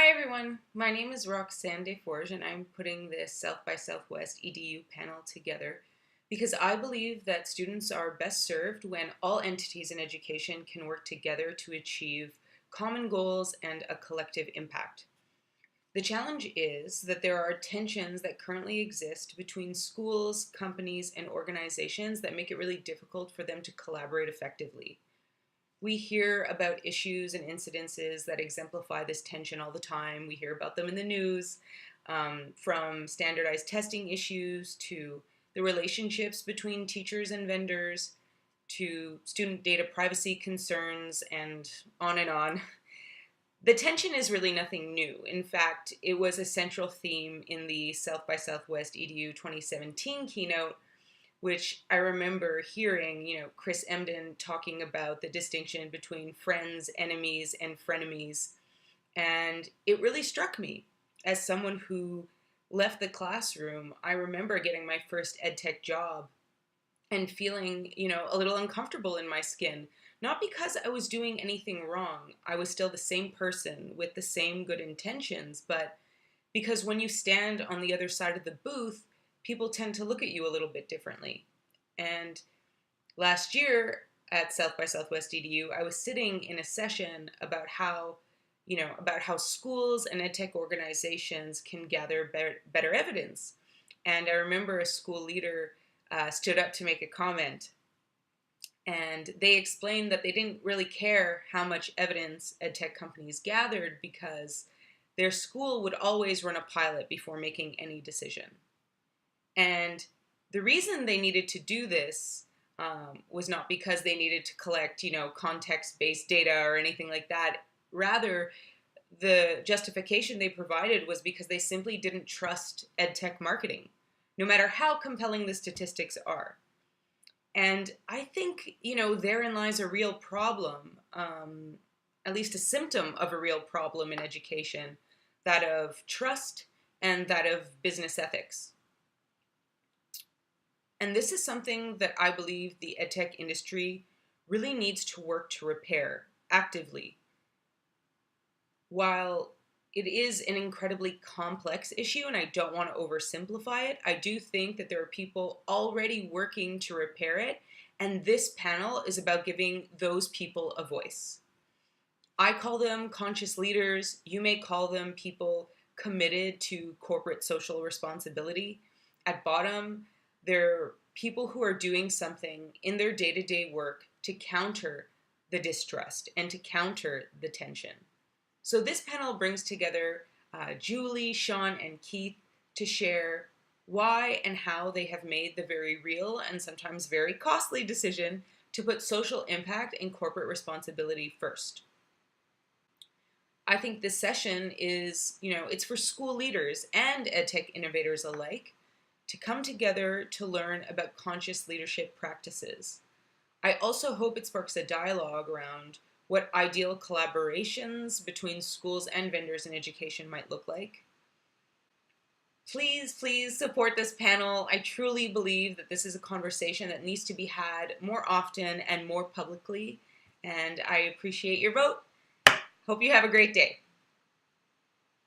Hi everyone, my name is Roxanne Desforges and I'm putting this South by Southwest EDU panel together because I believe that students are best served when all entities in education can work together to achieve common goals and a collective impact. The challenge is that there are tensions that currently exist between schools, companies, and organizations that make it really difficult for them to collaborate effectively. We hear about issues and incidences that exemplify this tension all the time. We hear about them in the news, from standardized testing issues to the relationships between teachers and vendors to student data privacy concerns and on and on. The tension is really nothing new. In fact, it was a central theme in the South by Southwest EDU 2017 keynote, which I remember hearing, Chris Emden talking about the distinction between friends, enemies, and frenemies. And it really struck me as someone who left the classroom. I remember getting my first EdTech job and feeling, a little uncomfortable in my skin. Not because I was doing anything wrong. I was still the same person with the same good intentions, but because when you stand on the other side of the booth, people tend to look at you a little bit differently. And last year at South by Southwest EDU, I was sitting in a session about how schools and EdTech organizations can gather better evidence. And I remember a school leader stood up to make a comment. And they explained that they didn't really care how much evidence EdTech companies gathered because their school would always run a pilot before making any decision. And the reason they needed to do this was not because they needed to collect, context-based data or anything like that. Rather, the justification they provided was because they simply didn't trust EdTech marketing, no matter how compelling the statistics are. And I think, therein lies a real problem, at least a symptom of a real problem in education, that of trust and that of business ethics. And this is something that I believe the EdTech industry really needs to work to repair actively. While it is an incredibly complex issue, and I don't want to oversimplify it, I do think that there are people already working to repair it, and this panel is about giving those people a voice. I call them conscious leaders. You may call them people committed to corporate social responsibility. At bottom, they're people who are doing something in their day-to-day work to counter the distrust and to counter the tension. So this panel brings together Julie, Shawn, and Keith to share why and how they have made the very real and sometimes very costly decision to put social impact and corporate responsibility first. I think this session is, it's for school leaders and EdTech innovators alike to come together to learn about conscious leadership practices. I also hope it sparks a dialogue around what ideal collaborations between schools and vendors in education might look like. Please, please support this panel. I truly believe that this is a conversation that needs to be had more often and more publicly, and I appreciate your vote. Hope you have a great day.